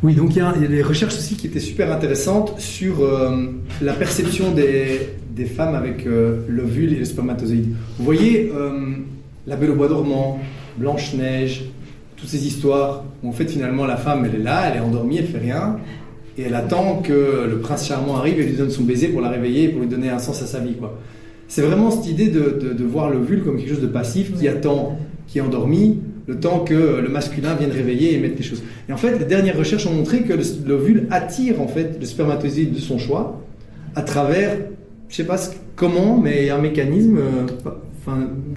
Oui, donc il y a des recherches aussi qui étaient super intéressantes sur la perception des femmes avec l'ovule et le spermatozoïde. Vous voyez, La Belle au bois dormant, Blanche-Neige, toutes ces histoires où en fait finalement la femme elle est là, elle est endormie, elle fait rien et elle attend que le prince charmant arrive et lui donne son baiser pour la réveiller et pour lui donner un sens à sa vie, quoi. C'est vraiment cette idée de voir l'ovule comme quelque chose de passif qui attend, qui est endormi, le temps que le masculin vienne réveiller et mettre les choses. Et en fait, les dernières recherches ont montré que l'ovule attire en fait le spermatozoïde de son choix à travers, je sais pas comment, mais un mécanisme.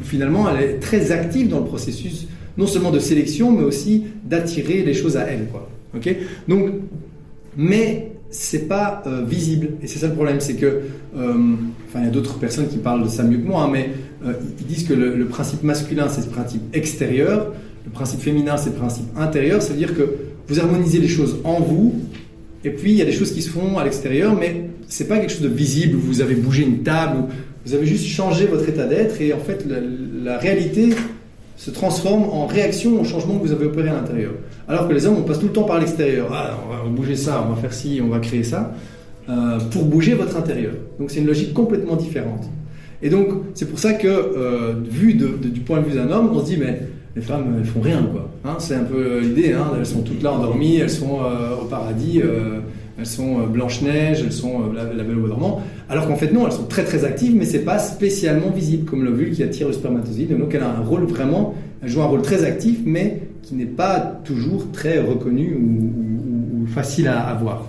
Finalement, elle est très active dans le processus, non seulement de sélection, mais aussi d'attirer les choses à elle, quoi. Ok ? Donc, mais c'est pas visible, et c'est ça le problème, c'est que, il y a d'autres personnes qui parlent de ça mieux que moi, hein, mais ils disent que le principe masculin c'est ce principe extérieur, le principe féminin c'est le principe intérieur, ça veut dire que vous harmonisez les choses en vous, et puis il y a des choses qui se font à l'extérieur, mais c'est pas quelque chose de visible, vous avez bougé une table, vous avez juste changé votre état d'être, et en fait la réalité se transforme en réaction au changement que vous avez opéré à l'intérieur. Alors que les hommes, on passe tout le temps par l'extérieur. Ah, on va bouger ça, on va faire ci, on va créer ça, pour bouger votre intérieur. Donc c'est une logique complètement différente. Et donc c'est pour ça que, vu du point de vue d'un homme, on se dit mais les femmes elles font rien, quoi. Hein, c'est un peu l'idée, hein, elles sont toutes là endormies, elles sont au paradis, elles sont Blanche-Neige, elles sont la Belle au bois dormant. Alors qu'en fait non, elles sont très très actives, mais c'est pas spécialement visible comme l'ovule qui attire le spermatozoïde. Donc elle a un rôle vraiment, elle joue un rôle très actif, mais qui n'est pas toujours très reconnu ou facile à voir.